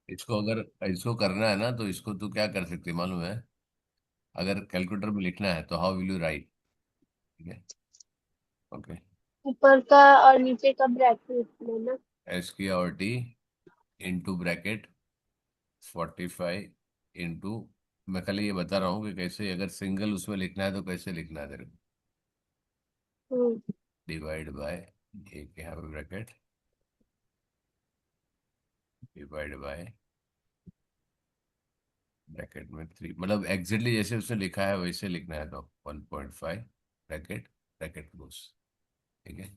इसको करना है ना, तो इसको तू क्या कर सकती है मालूम है? अगर कैलकुलेटर में लिखना है तो हाउ विल यू राइट? ठीक है। ओके। ऊपर का और नीचे का ब्रैकेट लेना। SQRT इंटू ब्रैकेट 45 इंटू, मैं खाली ये बता रहा हूँ कि कैसे, अगर सिंगल उसमें लिखना है तो कैसे लिखना है तेरे को। हम्म, डिवाइड बाय, एक यहाँ पे ब्रैकेट, डिवाइड बाय ब्रैकेट में 3, मतलब एग्जैक्टली जैसे उसने लिखा है वैसे लिखना है, तो 1.5 ब्रैकेट, ब्रैकेट क्लोज। ठीक है।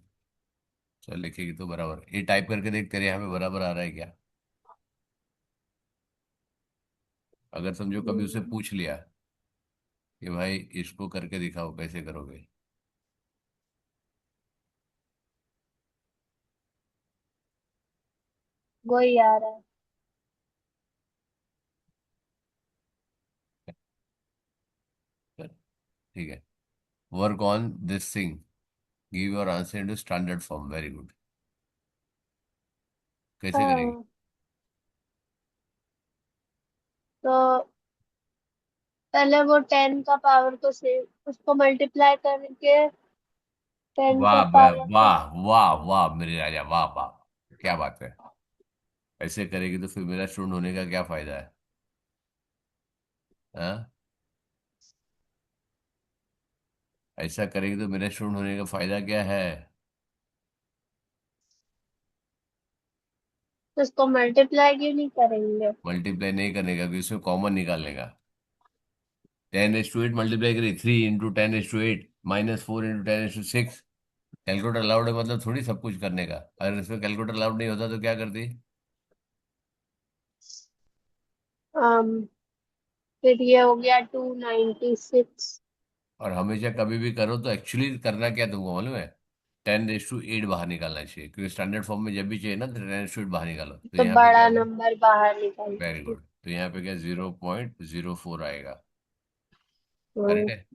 चल लिखेगी तो बराबर, ये टाइप करके देख तेरे यहाँ पे बराबर आ रहा है क्या? अगर समझो कभी उसे हम्म, पूछ लिया कि भाई इसको करके दिखाओ कैसे करोगे। वही आ रहा है। चल, ठीक है। Work on this thing, give your answer in standard form, very good. कैसे करेगी? हाँ, तो पहले वो 10 का पावर को से उसको मल्टीप्लाई करके 10 का वाह पावर को। वाह वाह वाह मेरे राजा, वाह वाह, क्या बात है। ऐसे करेगी तो फिर मेरा स्टूडेंट होने का क्या फायदा है? हाँ? ऐसा करेगी तो मेरा स्टूडेंट होने का फायदा क्या है? तो उसको मल्टीप्लाई क्यों नहीं करेंगे? मल्टीप्लाई नहीं करने का, उसमें कॉमन निकालने का। 10 is to 8 मल्टीप्लाई करी, 3 into 10 is to 8 -4 into 10 is to 6। Calculator allowed है मतलब थोड़ी सब कुछ करने का, अगर इसमें कैलकुलेटर अलाउड नहीं होता तो क्या करती? um, फिर ये हो गया 296। और हमेशा कभी भी करो तो एक्चुअली करना क्या तुमको मालूम है? 10 is to 8 बाहर निकालना चाहिए, क्योंकि स्टैंडर्ड फॉर्म में जब भी चाहिए ना तो 10 is to 8 बाहर निकालो, तो तो यहाँ पे क्या बड़ा आएगा? नंबर बाहर निकाल वेरी दीजिए। गुड, तो यहाँ पे क्या 0.04 आएगा। हम्म, करेक्ट है।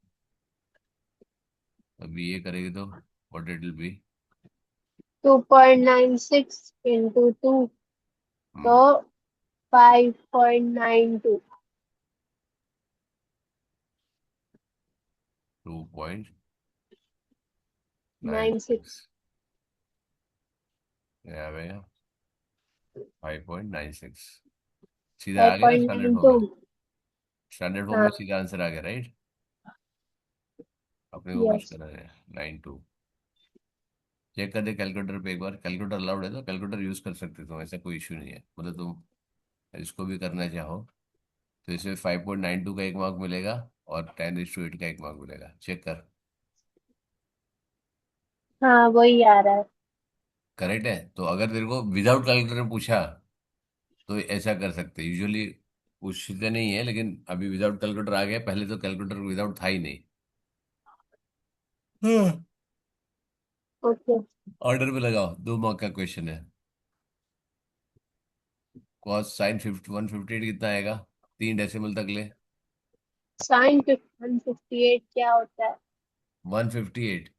अभी ये करेगी तो what it will be? 2.96 into 2, तो 5.92। 2.96, 96। यहाँ पे 5.96, सीधा फाइव आ गया ना point standard nine form two में? स्टैंडर्ड फॉर्म में हाँ। सीधा आंसर आ गया, राइट? अपने को कुछ यस। करना है 9 2। चेक कर दे कैलकुलेटर पे एक बार, कैलकुलेटर अलाउड है तो कैलकुलेटर यूज कर सकते हो, ऐसा कोई इशू नहीं है, मतलब तुम इसको भी करना चाहो तो इसमें 5.92 का एक मार्क मिलेगा, और 10 is to 8 का एक मार्क मिलेगा, चेक कर। हाँ, वही आ रहा है। करेक्ट है, तो अगर तेरे को विदाउट कैलकुलेटर पूछा तो ऐसा कर सकते, यूजुअली पूछते नहीं है, लेकिन अभी विदाउट कैलकुलेटर आ गया, पहले तो कैलकुलेटर विदाउट था ही नहीं। हम्म। ओके। ऑर्डर पे लगाओ, 2 मार्क का क्वेश्चन है। कॉस साइन 158 कितना आएगा? 3 डेसिमल तक ले। साइन 158 क्या होता है? 158।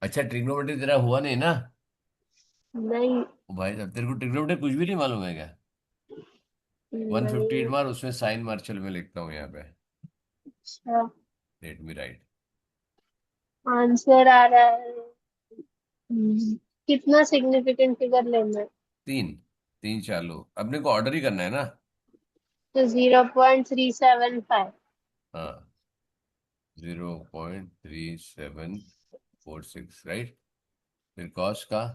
अच्छा, ट्रिग्नोमेट्री तेरा हुआ नहीं ना? नहीं। ओ भाई साहब, तेरे को ट्रिग्नोमेट्री कुछ भी नहीं मालूम है क्या? 158 नहीं। मार, उसमें साइन मार, चल मैं लिखता हूँ यहाँ पे, अच्छा। Let me right. आंसर आ रहा है। कितना सिग्निफिकेंट फिगर लेना है? 3, 3 चालू, अपने को ऑर्डर ही करना है ना। तो 0.375। हाँ, 0.3746, राइट। फिर कॉस का,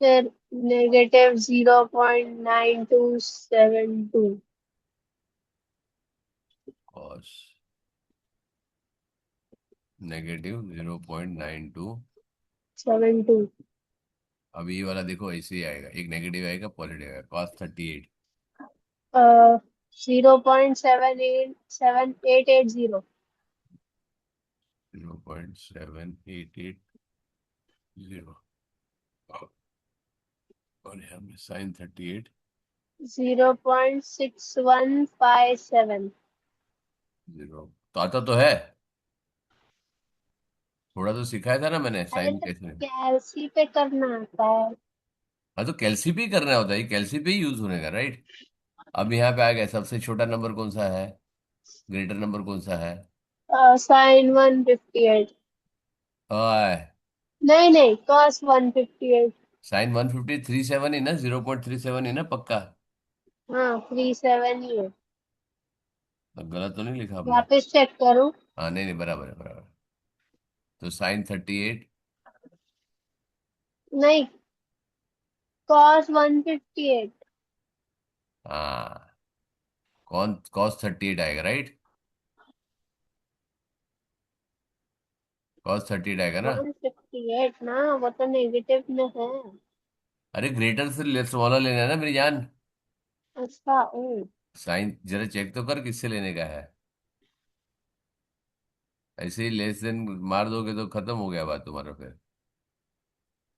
फिर नेगेटिव 0.9272। कॉस -0.92। 72। अब ये वाला देखो ऐसे ही आएगा, एक नेगेटिव आएगा पॉजिटिव आएगा, cos 38। 0.7880। 0.7880, और यहाँ में sin 38। 0.6157। जीरो तो आता तो है, थोड़ा तो सिखाया था ना मैंने अरे साइन तो कैसे। कैलसी पे करना आता है। हाँ तो कैलसीपी करना होता है, कैलसीपी यूज होने का, राइट। अब यहाँ पे आ गया, सबसे छोटा नंबर कौन सा है, ग्रेटर नंबर कौन सा है। साइन 158। ओए, नहीं नहीं, कॉस 158। साइन 153 7 ही ना, 0.37 ही ना पक्का। हाँ 37 ही है। तो गलत तो नहीं लिखा आपने। वापस चेक करूँ? हाँ नहीं नहीं, बराबर है बराबर। तो साइन 38। नहीं, कॉस 158। हाँ, कौन cos 38 आएगा, राइट। cos 38 आएगा ना। 158 ना, वो तो नेगेटिव में है। अरे ग्रेटर से स्मॉलर लेना है ना मेरी जान। अच्छा ओ। साइन जरा चेक तो कर किससे लेने का है। ऐसे ही लेस देन मार दोगे तो खत्म हो गया बात तुम्हारा फिर।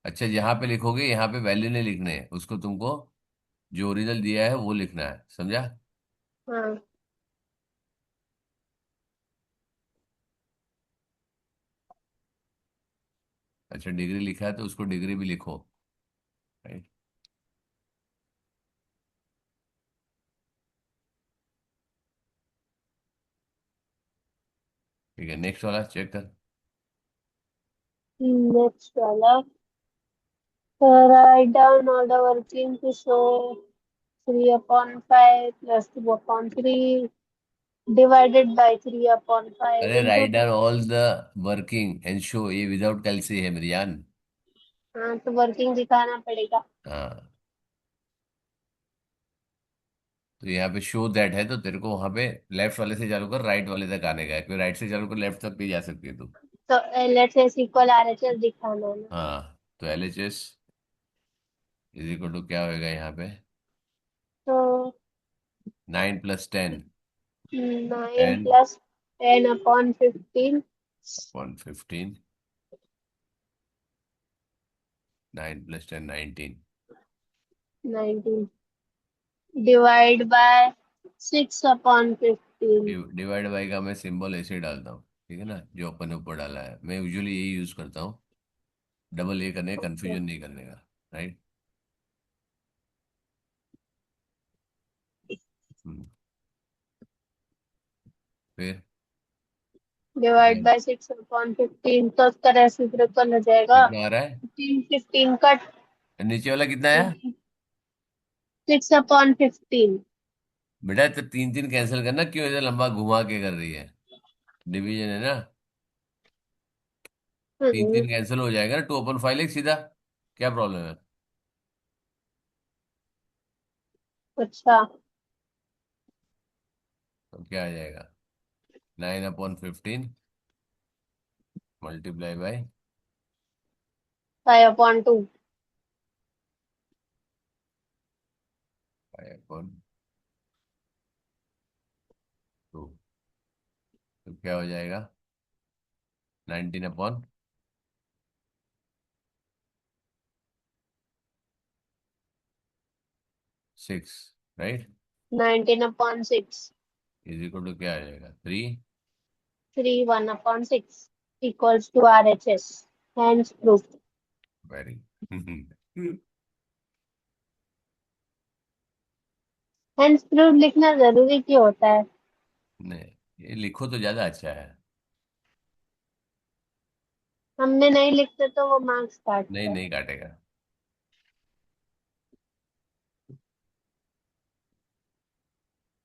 अच्छा, यहाँ पे लिखोगे, यहाँ पे वैल्यू नहीं लिखने है उसको, तुमको जो ओरिजिनल दिया है वो लिखना है, समझा। हाँ। अच्छा, डिग्री लिखा है तो उसको डिग्री भी लिखो, राइट। ठीक है, नेक्स्ट वाला चेक कर। नेक्स्ट वाला। Write down all the working to show 3/5 plus 2/3 divided by 3/5 अरे into write down 2। All the working and show, ये विदाउट कैलसी है मेरी जान। हाँ तो वर्किंग दिखाना पड़ेगा। हाँ, तो यहाँ पे शो दैट है, तो तेरे को वहां पे लेफ्ट वाले से चालू कर, राइट वाले तक आने का है, क्योंकि राइट से चालू कर लेफ्ट तक भी जा सकती है तू। तो LHS इक्वल RHS दिखाना है ना। हाँ, तो LHS इज इक्वल टू क्या होएगा यहाँ पे, तो 9 + 10, 9 10 plus 10/15। Upon 15, 9 + 10 19। 19 divide by 6/15। Divide by का मैं सिंबल ऐसे डालता हूँ, ठीक है ना, जो अपन ने ऊपर डाला है, मैं यूजुअली यही यूज करता हूँ, डबल ए करने, ओके। कंफ्यूजन नहीं करने का, राइट। फिर डिवाइड बाय 6/15 तो उसका रेसिप्रोकल हो जाएगा। कितना आ रहा है, 15 का। नीचे वाला कितना है। 6/15। बेटा तो तीन तीन कैंसिल करना, क्यों ऐसे लंबा घुमा के कर रही है, डिवीजन है ना। तीन हम्म, तीन कैंसिल हो जाएगा ना, 2/5 लिख सीधा, क्या प्रॉब्लम है। अच्छा। तो क्या आ जाएगा, 9/15 मल्टीप्लाई बाई 5/2। 5/2, तो क्या हो जाएगा, 19/6, राइट। 19/6। इज इक्वल टू क्या आ जाएगा, 3। 3 1/6 equals to RHS। Hence proof। Very Hence proof लिखना जरूरी क्यों होता है? नहीं, ये लिखो तो ज्यादा अच्छा है। हमने नहीं लिखते तो वो मार्क्स नहीं काटते हैं। नहीं काटेगा।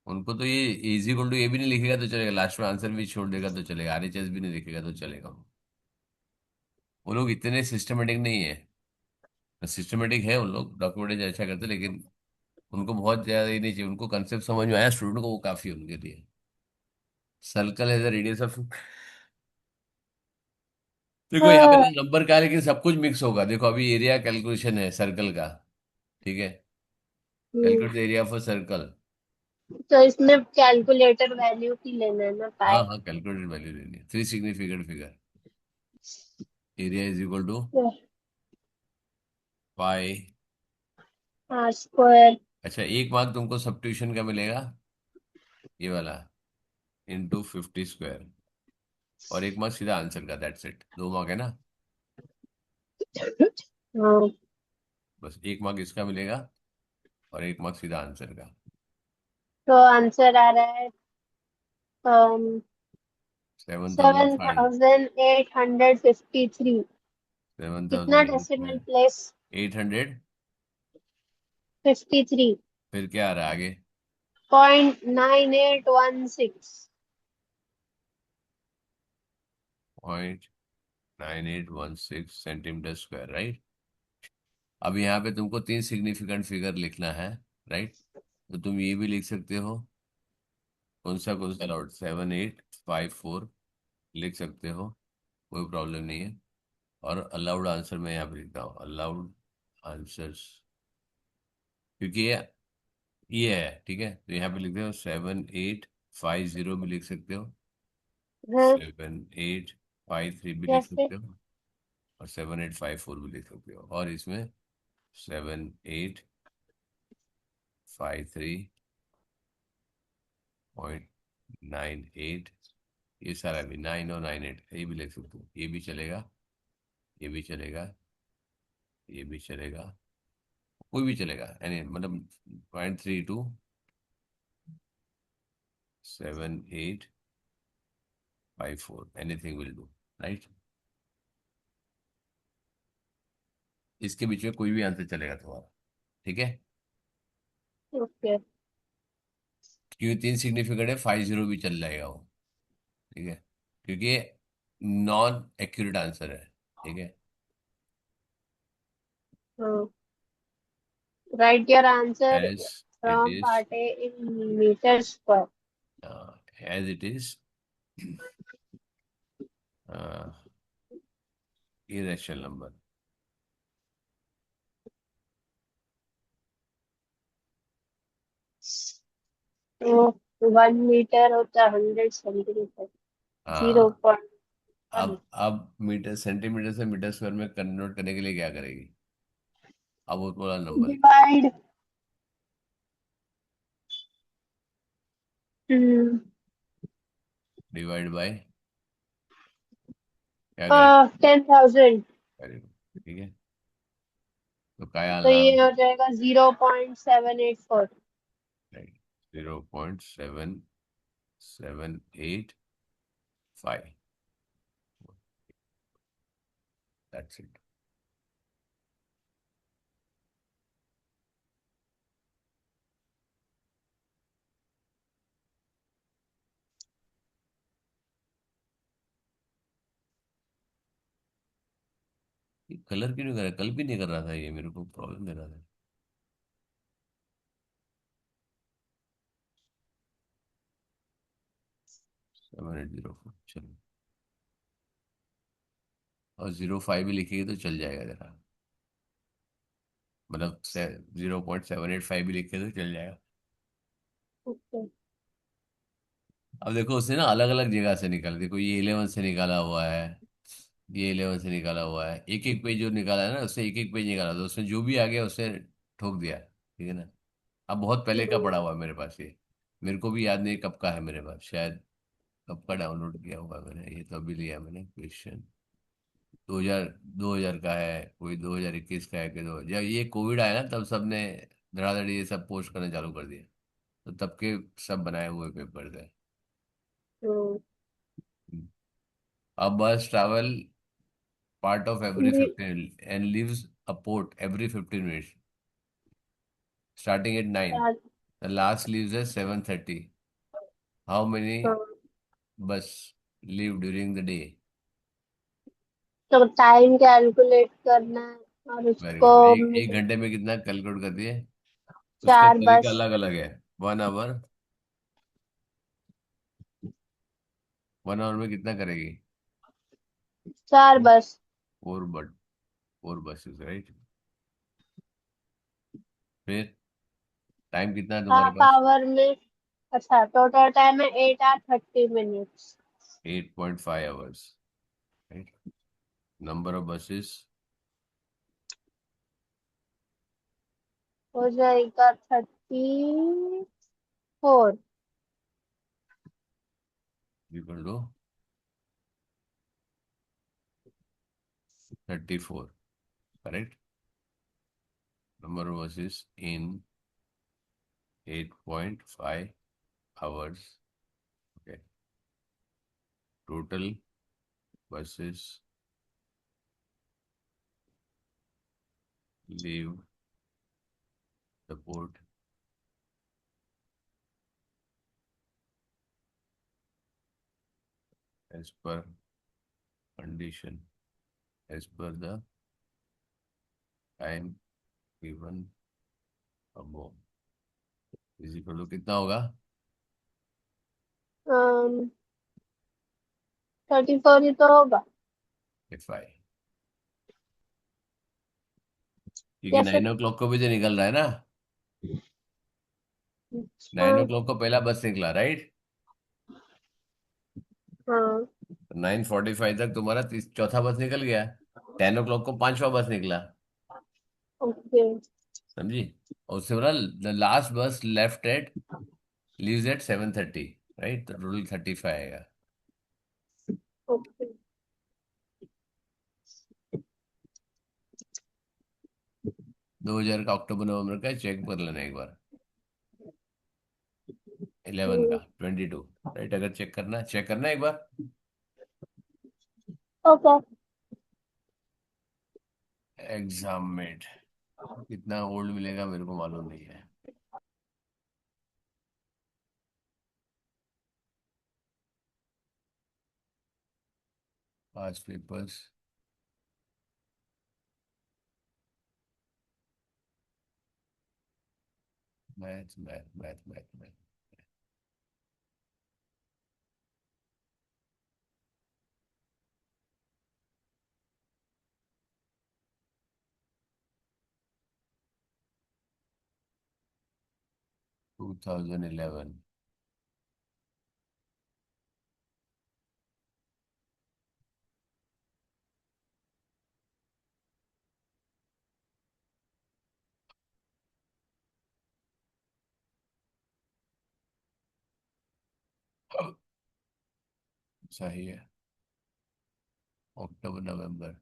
उनको तो ये इज इक्वल टू ये भी नहीं लिखेगा तो चलेगा, लास्ट में आंसर भी छोड़ देगा तो चलेगा, RHS भी नहीं लिखेगा तो चलेगा। वो लोग इतने सिस्टमेटिक नहीं है, सिस्टमेटिक है उन लोग, डॉक्यूमेंटेशन अच्छा करते, लेकिन उनको बहुत ज्यादा ये नहीं चाहिए, उनको कंसेप्ट समझ में आया स्टूडेंट को, वो काफी है उनके लिए। सर्कल है द रेडियस ऑफ, देखो यहाँ पे हाँ। नंबर का है लेकिन सब कुछ मिक्स होगा, देखो अभी एरिया कैलकुलेशन है सर्कल का, ठीक है। Hmm, calculate the area of a circle. तो इसमें कैलकुलेटर वैल्यू की लेना है ना, हाँ पाए। हाँ, कैलकुलेटेड वैल्यू लेनी है, three significant figure, area is equal to pi. हाँ स्क्वायर। अच्छा, एक मार्क तुमको सब्ट्यूशन का मिलेगा, ये वाला, × 50 स्क्वायर, और एक मार्क सीधा आंसर का, दैट्स इट, 2 मार्क है ना। हाँ बस एक मार्क इसका मिलेगा और एक मार्क सीधा आंसर का। तो आंसर आ रहा है 7,000 फाइव 7853। सेवन कितना थाउजेंड डेसिमल प्लेस? 800। 53। फिर क्या आ रहा है आगे? 0.9816। 0.9816 सेंटीमीटर स्क्वायर, राइट। अब यहाँ पे तुमको तीन सिग्निफिकेंट फिगर लिखना है, राइट। तो तुम ये भी लिख सकते हो, कौन सा अलाउड, 7854 लिख सकते हो, कोई प्रॉब्लम नहीं है। और अलाउड आंसर मैं यहाँ पे लिखता हूँ, अलाउड आंसर्स, क्योंकि ये है, ठीक है। तो यहाँ पे लिखते हो 7850 भी लिख सकते हो, हाँ। 7853 भी लिख कैसे? सकते हो, और 7854 भी लिख सकते हो, और इसमें 7853.98, ये सारा भी 9 और 98 ये भी लिख सकते हो, ये भी चलेगा, ये भी चलेगा, ये भी चलेगा, कोई भी चलेगा, यानी मतलब 0.327854, एनीथिंग विल डू, राइट। इसके बीच में कोई भी आंसर चलेगा तुम्हारा, ठीक है। ओके। क्योंकि तीन सिग्निफिकेंट है, 50 भी चल जाएगा वो, ठीक है, क्योंकि ये नॉन एक्यूरेट आंसर है, ठीक है। हाँ। Write your answer as it from is, part A in metre square. As it is irrational number. तो 1 मीटर होता है 100 सेंटीमीटर। जीरो हाँ। पॉइंट वन अब मीटर सेंटीमीटर से मीटर स्क्वायर में कन्वर्ट करने के लिए क्या करेगी? अब वो थोड़ा नंबर है, डिवाइड। हम्म। डिवाइड बाय, क्या करें? 10,000। करें, ठीक है। तो क्या तो नाम ये है? हो जाएगा 0.784। Right, 0.7785, that's it. कलर क्यों नहीं कर रहा? कल भी नहीं कर रहा था, ये मेरे को प्रॉब्लम दे रहा था। 7804, चलो। और 05 भी लिखिए तो चल जाएगा जरा, मतलब 0.785 भी लिखे तो चल जाएगा। ओके। अब देखो उसने ना अलग अलग जगह से निकाला, देखो ये 11 से निकाला हुआ है, ये 11 से निकाला हुआ है, एक एक पेज जो निकाला है ना, उससे एक एक पेज निकाला, तो उसने जो भी आ गया उससे ठोक दिया, ठीक है ना। अब बहुत पहले का पड़ा हुआ है मेरे पास ये, मेरे को भी याद नहीं कब का है मेरे पास, शायद कब का डाउनलोड किया हुआ है मैंने, ये तो अभी लिया मैंने क्वेश्चन, 2000, 2000 का है, कोई 2021 का है, कि दो जब ये कोविड आया ना तब सबने धड़ाधड़ ये सब पोस्ट करना चालू कर दिया, तो तब के सब बनाए हुए पेपर थे। A bus travel part of every 15 and leaves a port every 15 minutes, starting at 9. The last leaves at 7:30. How many bus leave during the day? तो टाइम कैलकुलेट करना है और वेरी उसको गुड। एक घंटे में कितना कैलकुलेट कर दिए? उसका चार तरीका बस। अलग अलग है। 1 आवर, 1 आवर में कितना करेगी? चार बस। Four but 4 buses, right. फिर टाइम कितना है तुम्हारे हाफ पास? आवर में। अच्छा, टोटल टाइम है 8 और 30 minutes. 8.5 hours, right. Number of buses, हो जाएगा 34। Equal to 34, correct. Number of buses in 8.5 hours. Okay. Total buses leave the port as per condition, as per the time given above. Is equal to कितना होगा? 34 ही तो होगा। 5, क्योंकि कैसे? 9 o'clock को भी तो निकल रहा है ना। नाइन ओ हाँ। क्लॉक को पहला बस निकला, राइट? हाँ। 9:45 तक तुम्हारा चौथा बस निकल गया। 10 o'clock को पांचवा बस निकला। ओके। समझी? और उससे बोला द लास्ट बस left eight leaves eight 7:30, right? तो टोटल 35 आएगा। ओके। 2000 का अक्टूबर नवंबर का चेक कर लेना एक बार। 11 का 22, राइट? अगर चेक करना एक बार। ओके। एग्जाम मेट कितना ओल्ड मिलेगा मेरे को मालूम नहीं है। पांच papers, math math math math math. 2011। सही है। अक्टूबर नवंबर।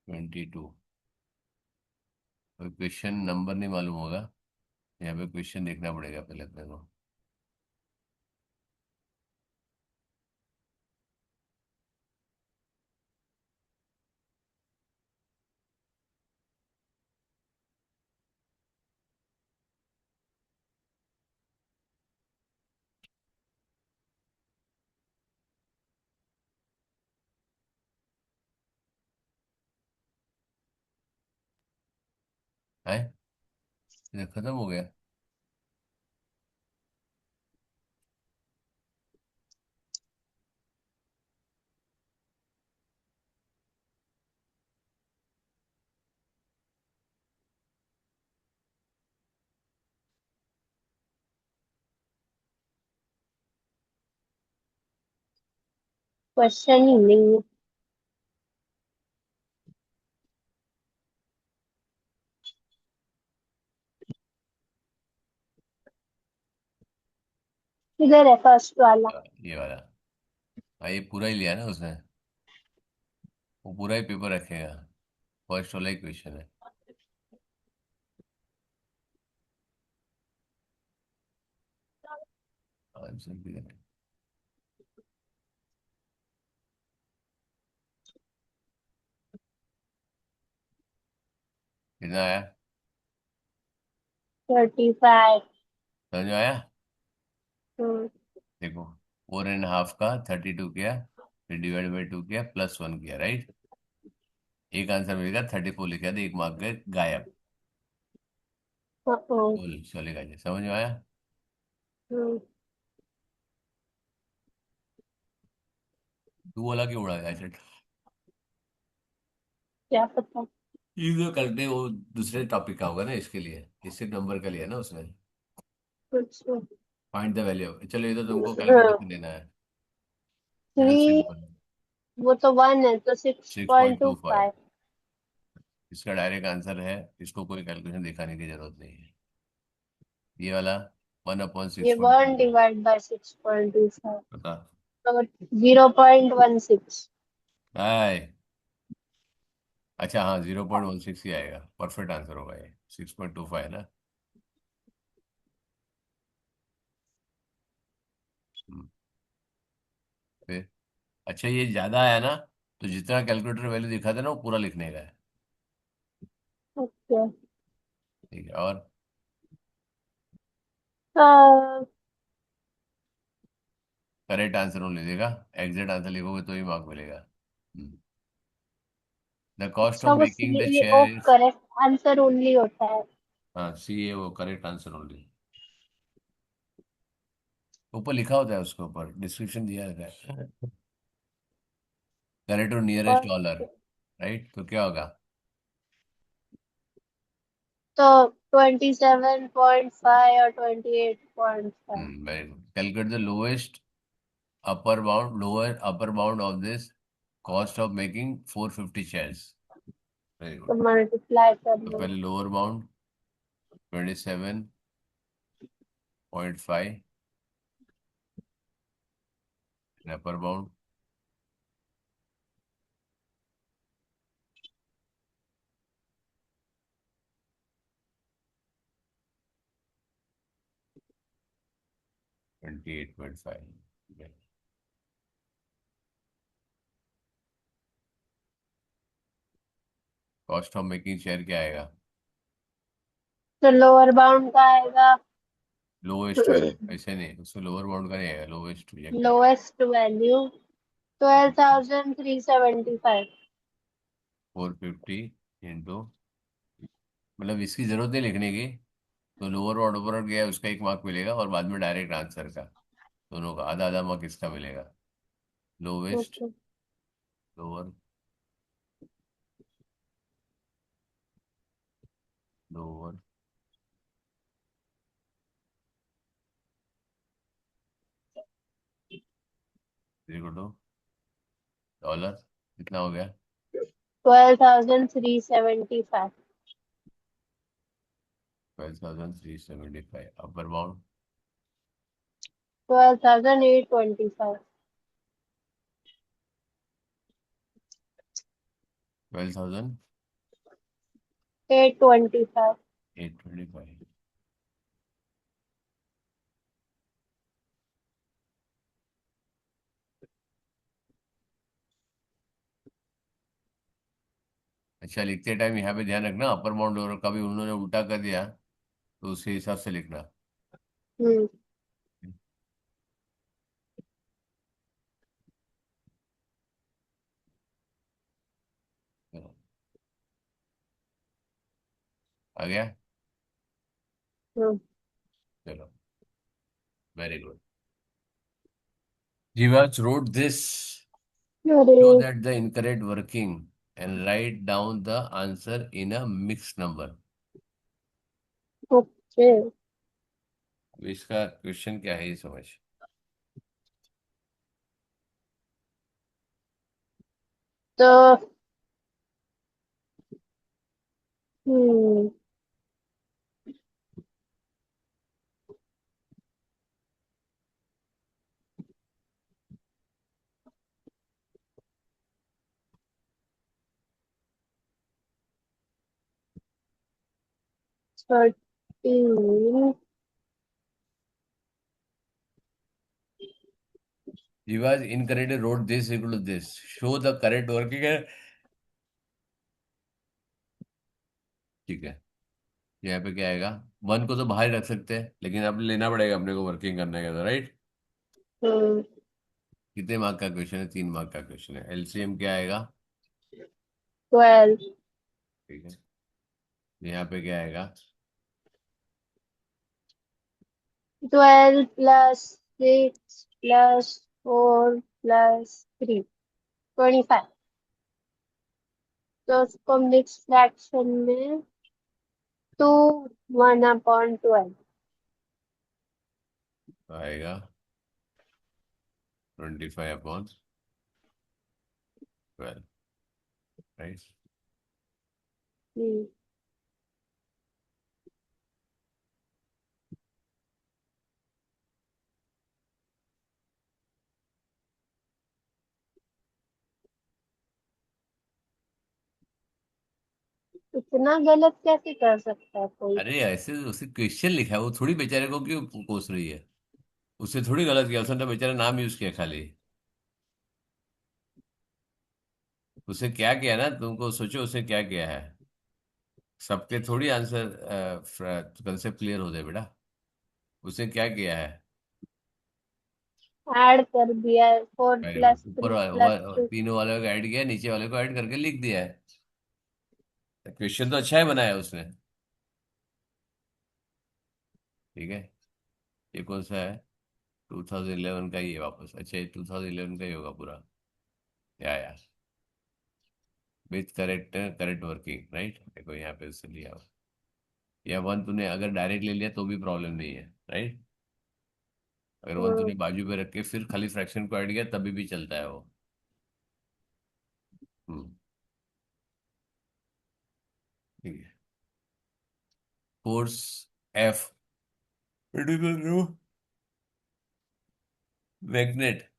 22। क्वेश्चन नंबर नहीं मालूम होगा, यहाँ पे क्वेश्चन देखना पड़ेगा पहले अपने को। है, ये खत्म हो गया। क्वेश्चन ही नहीं है। किधर है फर्स्ट वाला? ये वाला। हाँ, ये पूरा ही लिया ना उसने, वो पूरा ही पेपर रखेगा। फर्स्ट वाला ही क्वेश्चन है। आंसर भी है। कितना आया? 35। समझ में आया? हम्म। देखो, 4.5 का 32 किया, फिर डिवाइड बाई 2 किया, +1 किया, राइट? एक आंसर मिलेगा, 34 लिखा था, एक मार्क गए गायब। हाँ। बोल चलेगा जी, समझ में आया? हम्म। तू बोला क्यों उड़ा ऐसे? क्या पता। ये जो करते वो दूसरे टॉपिक का होगा ना, इसके लिए इससे नंबर का लिया ना उसने। कुछ। फाइंड द वैल्यू, चलो ये तो तुमको हाँ। कैलकुलेशन देना है। ये तो 3। सिंपल है। वो तो 1 है तो six six point point two two five five इसका डायरेक्ट आंसर है। इसको कोई कैलकुलेशन दिखाने की जरूरत नहीं है। ये वाला वन अपॉन ये six point 1 two divide by 6.25। बता। तो 0.16। हाय, अच्छा हाँ 0.16 ही आएगा, परफेक्ट आंसर होगा ये, 6.25 है ना। हम्म, फिर अच्छा ये ज्यादा आया ना, तो जितना कैलकुलेटर वैल्यू दिखा था ना वो पूरा लिखने का है। ओके। ठीक है, और करेक्ट आंसर ओनली देगा, एग्जैक्ट आंसर लिखोगे तो ही मार्क मिलेगा। द कॉस्ट अच्छा, ऑफ वो making the CEO share is, correct answer only होता है? हाँ सी है वो करेक्ट आंसर ओनली, ऊपर लिखा होता है, उसके ऊपर डिस्क्रिप्शन दिया रहता है, करेक्ट और नियरेस्ट और डॉलर, राइट, तो क्या होगा। तो 27.5 और 28.5। Very good, calculate the lowest upper bound, lower upper bound of this cost of making 450 shares. Very तो गुड, मल्टीप्लाई तो करना। पहले lower bound 27.5, upper bound 28.5। Cost of making share क्या आएगा, तो लोअर बाउंड का आएगा लोएस्ट वैल्यू, ऐसे नहीं उसमें लोअर बाउंड का नहीं आएगा, लोएस्ट रिजेक्ट आएगा। Lowest value 12,375। 450 इंटू, मतलब इसकी जरूरत नहीं लिखने की, तो लोअर और अपर गया उसका एक मार्क मिलेगा, और बाद में डायरेक्ट आंसर का, दोनों का आधा आधा मार्क इसका मिलेगा। Lowest, okay. Lower, lower, equal to dollar, कितना हो गया, 12,375। 12,375, अपर बाउंड 12,825। 12,825। 825। अच्छा लिखते टाइम यहाँ पे ध्यान रखना, अपर बाउंड लोअर का भी उन्होंने उल्टा कर दिया तो उसके हिसाब से लिखना। हम्म। चलो, आ गया, हम्म। चलो, very good. Jivas wrote this, अरे। show that the incorrect working and write down the answer in a mixed number। Okay. अब इसका क्वेश्चन क्या है ये समझ। तो हम्म 13। Jivas incorrectly wrote this equal to this, show the correct working है, ठीक है। यहाँ पे क्या आएगा, वन को तो बाहर ही रख सकते हैं, लेकिन अब लेना पड़ेगा अपने को वर्किंग करने का, तो राइट। हम्म। कितने मार्क का क्वेश्चन है, 3 मार्क का क्वेश्चन है, एलसीएम क्या आएगा, 12। ठीक है। यहाँ पे क्या आएगा, 12 प्लस 6 प्लस 4 प्लस 3, 25। तो उसको मिक्स फ्रैक्शन में 2 1/12। आएगा 25/12, राइट। हम्म। इतना गलत कैसे कर सकता है कोई। अरे ऐसे उसे क्वेश्चन लिखा है, वो थोड़ी बेचारे को क्यों कोस रही है। उससे थोड़ी गलत किया, उसने तो बेचारा नाम यूज किया खाली। उसे क्या किया ना, तुमको सोचो उसे क्या किया है। सबके थोड़ी आंसर कंसेप्ट क्लियर हो जाए बेटा। उसे क्या किया है। ऐड कर दिया है, फोर वेरी गुड, प्लस ऊपर थ्री प्लस टू। तीनों वाले को ऐड किया, नीचे वाले को ऐड करके लिख दिया है। क्वेश्चन तो अच्छा ही बनाया उसने। ठीक है। ये कौन सा है। 2011 का ही है वापस, अच्छा ये 2011 का ही होगा पूरा। या with correct correct working right, देखो यहाँ पे उससे लिया हुआ। या वन तूने अगर डायरेक्ट ले लिया तो भी प्रॉब्लम नहीं है राइट। अगर वन तूने हाँ। बाजू पे रख के फिर खाली फ्रैक्शन को ऐड किया तभी भी चलता है वो। हम्म। ठीक है। Force F magnet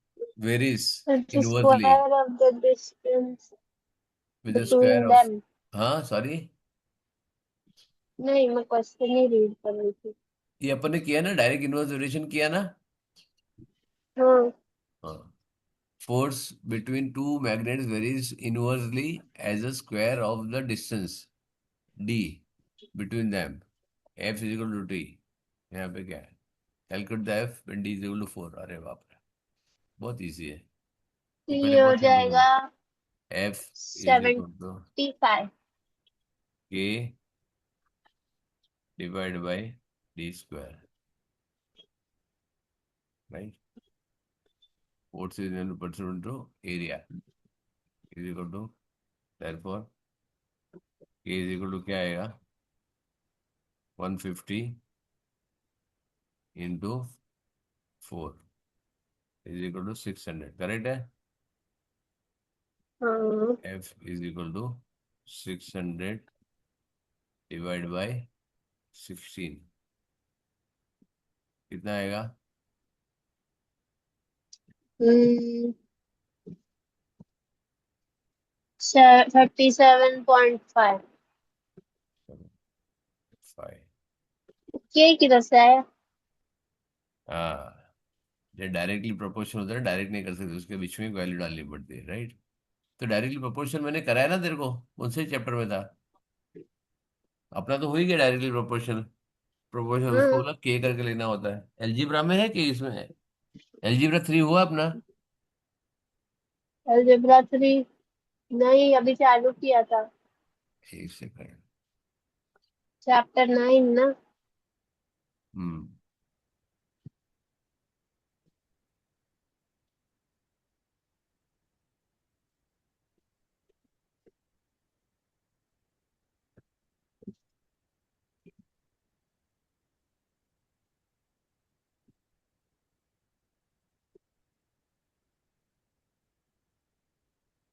varies it's inversely square of the distance with the square between of. Them. हाँ सॉरी। नहीं, मैं क्वेश्चन ही रीड कर रही थी। ये अपन ने किया ना, डायरेक्ट इनवर्स वेरिएशन किया ना। हाँ। हाँ। force between two magnets varies inversely as a square of the distance d between them, f is equal to t। यहाँ पे क्या है, calculate the f when d is equal to 4। अरे बाप रे, बहुत इजी है। ये पहले ये हो बहुत सिंपल जाएगा था। f is equal to 75। k divide by d square right. Force is percent into area is equal to, therefore k is equal to क्या आएगा, 150 into 4 is equal to 600, correct है। हाँ। F is equal to 600 divide by 16, कितना आएगा। 37.5। 5। ये किधर से आया। हाँ, ये डायरेक्टली प्रोपोर्शन होता है, डायरेक्ट नहीं कर सकते, उसके बीच में वैल्यू डालनी पड़ती है राइट। तो डायरेक्टली प्रोपोर्शन मैंने कराया ना तेरे को, कौन से चैप्टर में था। अपना तो हो ही गया डायरेक्टली प्रोपोर्शन। प्रोपोर्शन उसको हाँ। बोला के करके लेना होता है, एलजीब्रा में है कि इसमें है। एलजीब्रा 3 हुआ अपना। अलजेब्रा 3 नहीं, अभी चालू किया था। एक सेकंड। चैप्टर 9 ना। हम्म।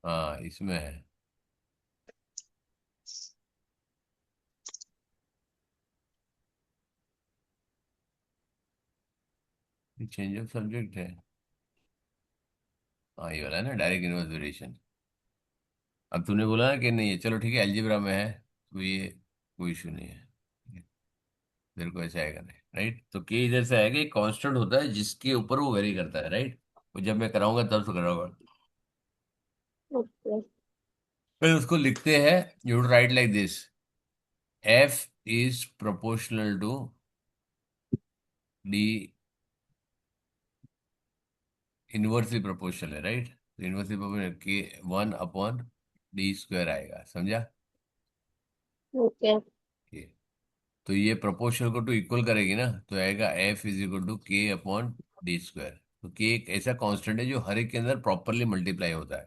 हाँ इसमें है। चेंज ऑफ सब्जेक्ट है। हाँ ये वाला है ना, डायरेक्ट इनवर्स वेरिएशन। अब तूने बोला ना कि नहीं है, चलो ठीक है अलजेब्रा में है, तो ये कोई इशू नहीं है। तेरे को ऐसे आएगा नहीं राइट, तो के इधर से आएगा, एक कांस्टेंट होता है जिसके ऊपर वो वेरी करता है राइट। वो जब मैं कराऊंगा तब से कराऊंगा। ओके। फिर उसको लिखते हैं, you write like this, F is proportional to D, inversely proportional है राइट। तो इनवर्सली प्रोपोर्शनल के 1/d² आएगा, समझा। ओके। ये तो ये प्रोपोर्शनल को टू इक्वल करेगी ना, तो आएगा F is equal to k/d²। तो के एक ऐसा कांस्टेंट है जो हर एक के अंदर प्रॉपरली मल्टीप्लाई होता है।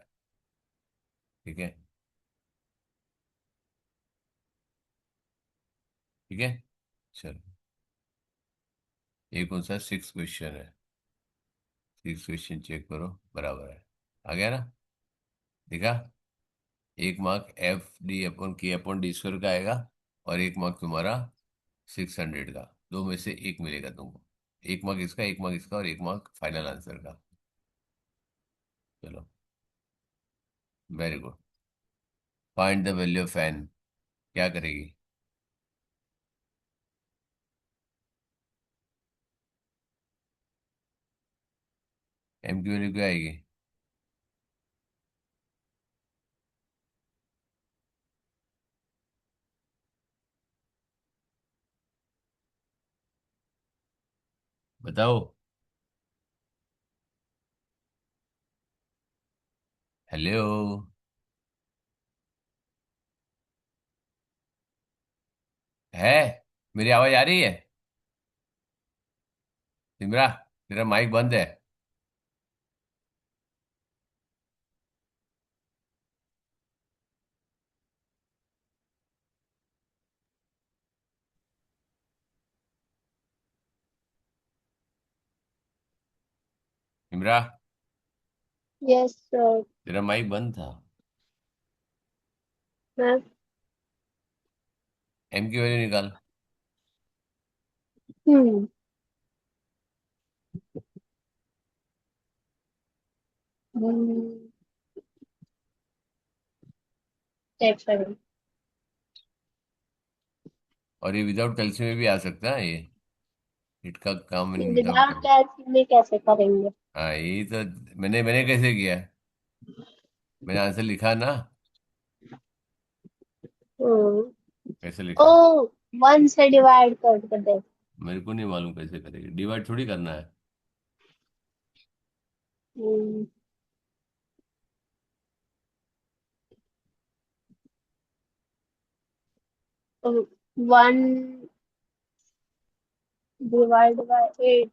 ठीक है। ठीक है। चलो, ये कौन सा 6 क्वेश्चन है। 6 क्वेश्चन चेक करो, बराबर है। आ गया ना, देखा। एक मार्क f/d/k/d² का आएगा, और एक मार्क तुम्हारा 600 का। दो में से एक मिलेगा तुमको, एक मार्क इसका, एक मार्क इसका, और एक मार्क फाइनल आंसर का। चलो, very good. Find the value of N. क्या करेगी? एम की वैल्यू क्या आएगी? बताओ। हेलो। है? मेरी आवाज आ रही है? सिमरा, तेरा माइक बंद है। Simra, yes sir. तेरा माइक बंद था। मैं एम की वैल्यू निकाल। हम्म हम्म, चेक करो। और ये विदाउट कैल्शियम में भी आ सकता है ये। हिट का काम विदाउट विदाउट कैल्शियम। कैल्शियम में कैसे करेंगे? हाँ, यही तो। मैंने कैसे किया? मैंने आंसर लिखा ना। हम्म कैसे लिखा? ओ, 1 से डिवाइड कर दे। मेरे को नहीं मालूम कैसे करेगी, डिवाइड थोड़ी करना है। हम्म 1 डिवाइड बाय 8,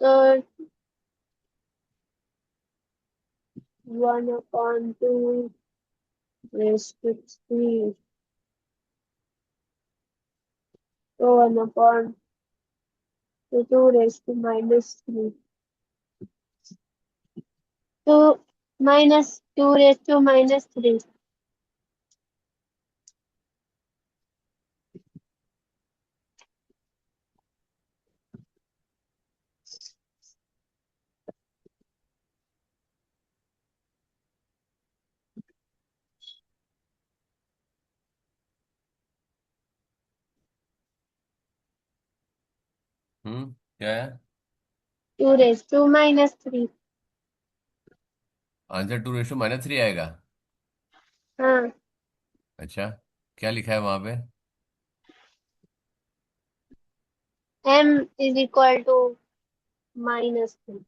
तो 1/2 रेज़ टू 3, तो 1/2 रेज़ टू -3, तो -2 रेज़ टू -3। क्या है? 2 रेज़ टू -3। आंसर 2:-3 आएगा? हाँ। अच्छा, क्या लिखा है वहां पे? m is equal to -3।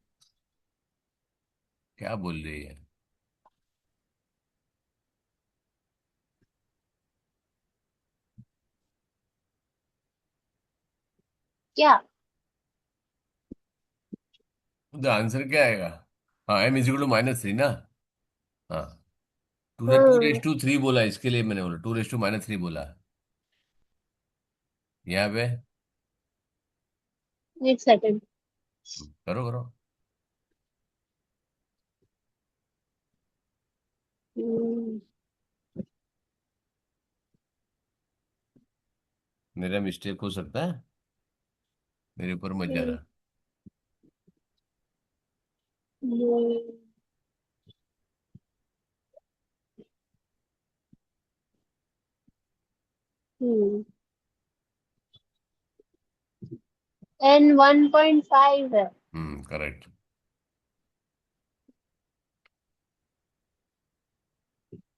क्या बोल रही है? क्या? तो आंसर क्या आएगा? हाँ, m = -3 ना। हाँ। तूने टू रेस हाँ, टू थ्री बोला, इसके लिए मैंने बोला 2:-3 बोला। यहाँ पे। एक सेकंड। करो करो। हम्म, मेरा मिस्टेक हो सकता है, मेरे ऊपर मत हम्म, जाना। n 1.5 है। करेक्ट।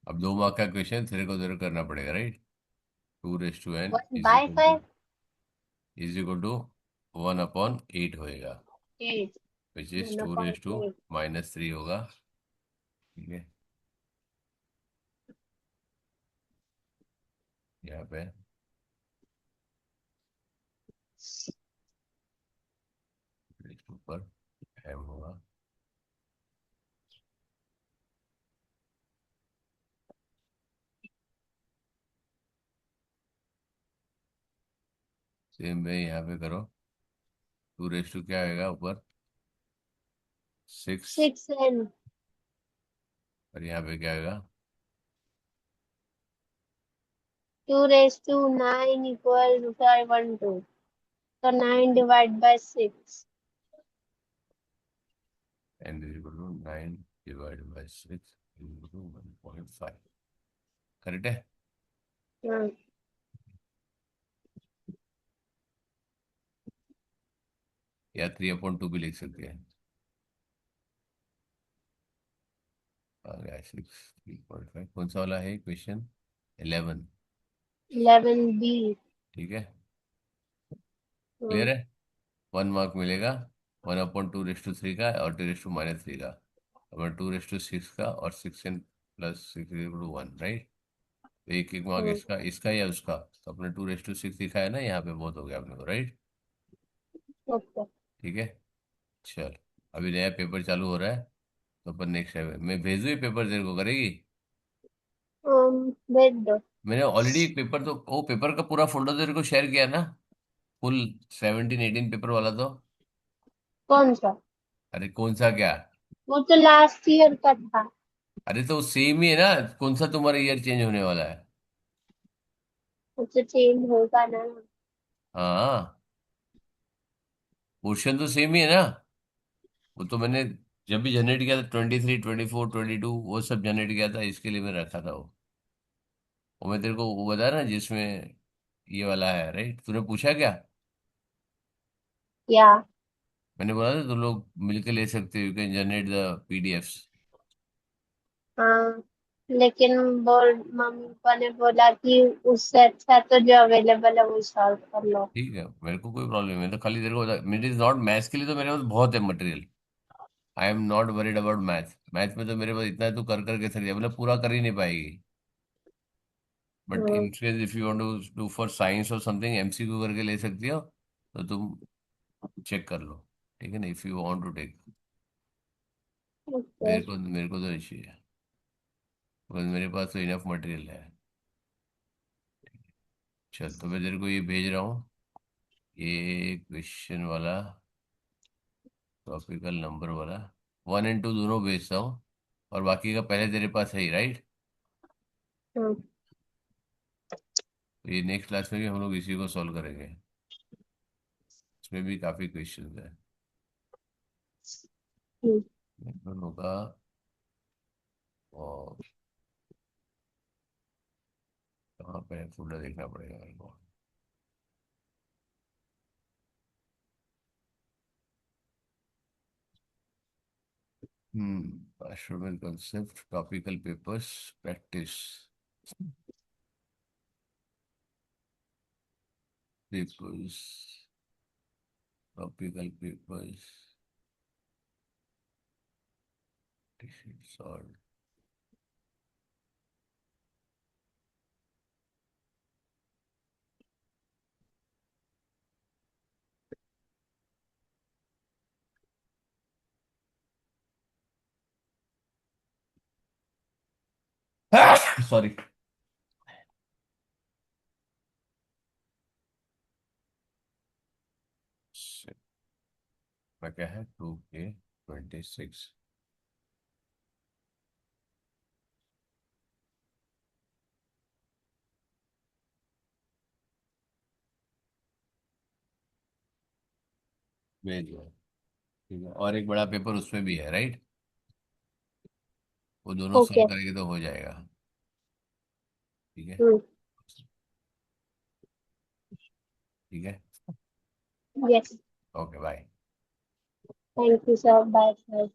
अब 2 मार्क का क्वेश्चन तेरे को करना पड़ेगा, right? 2:n one is by equal to five is equal to 1/8 होएगा। 8। Which is one two upon raise to 8। Minus three होगा। ठीक है। यहाँ पे इसके ऊपर m होगा। सेम वे यहाँ पे करो। 2:, क्या आएगा ऊपर? 6। 6n। और यहाँ पे क्या आएगा? 2 raised to 9 इक्वल टू 512, तो 9 डिवाइड बाय 6। n = 9 / 6 = 1.5। करेक्ट है? हाँ। या 3/2 भी लिख सकते हैं। आ गया 6, 3.5। कौन सा वाला है क्वेश्चन? 11। 11B। ठीक है, क्लियर हाँ। है। 1 मार्क मिलेगा। 1/2 रेस टू 3 का और 2 रेस टू -3 का, और 2/6 का, और 6n+6 = 1, राइट। तो एक एक मार्क हाँ। इसका, इसका या उसका। तो अपने 2/6 दिखा है ना यहाँ पे, बहुत हो गया अपने को, राइट। ओके। ठीक है, चल। अभी नया पेपर चालू हो रहा है, तो अपन नेक्स्ट टाइम मैं भेजू ये पेपर तेरे को, करेगी? भेज दो। मैंने ऑलरेडी एक पेपर, तो वो पेपर का पूरा फोल्डर तेरे को शेयर किया ना, फुल 17-18 पेपर वाला तो। कौन सा? अरे कौन सा क्या? वो तो लास्ट ईयर का था। अरे तो सेम ही है ना, कौन सा तुम्हारा ईयर चेंज होने वाला है? वो तो चेंज होगा ना। हाँ, क्वेश्चन तो सेम ही है ना। वो तो मैंने जब भी जनरेट किया था, 23, 24, 22, वो सब जनरेट किया था, इसके लिए मैं रखा था वो मैं तेरे को वो बता ना, जिसमें ये वाला है, राइट। तूने पूछा क्या? या। मैंने बोला था तुम लोग मिलके ले सकते हो, you can generate the PDFs. हाँ, लेकिन मम्मी पापा ने बोला कि उससे अच्छा तो जो अवेलेबल है वो सॉल्व कर लो। ठीक है, मेरे को कोई प्रॉब्लम है, तो खाली तेरे को बता, मेरे इज नॉट मैथ्स के लिए तो मेरे पास बहुत है material. I am not worried about math. Math में तो मेरे पास इतना है, तू कर करके थक जाए, मतलब पूरा कर ही नहीं पाएगी। बट हाँ। In case if you want to do for science और समथिंग, एमसीक्यू करके ले सकती हो, तो तुम चेक कर लो। ठीक है ना, if you want to take. Okay. मेरे को तो इश्यू है, बिकॉज मेरे पास तो इनफ मटेरियल है। चल, तो मैं तेरे को ये भेज रहा हूँ, ये क्वेश्चन वाला, टॉपिकल नंबर वाला, 1 और 2 दोनों भेजता हूँ, और बाकी का पहले तेरे पास है ही, राइट। हाँ। तो ये नेक्स्ट क्लास में भी हम लोग इसी को सॉल्व करेंगे। इसमें भी काफ़ी क्वेश्चन है हम्म। दोनों का। और कहाँ पे फोल्डर देखना पड़ेगा मेरे को। Astronomical concept, topical papers, practice papers, topical papers, solve. Sorry. मैं क्या है, 2K26। भेज दो। ठीक है, और एक बड़ा पेपर उसमें भी है, राइट। वो दोनों ओके। सॉल्व करेंगे तो हो जाएगा। ठीक है। हम्म। ठीक है। Yes. Okay, bye. Thank you sir, bye sir.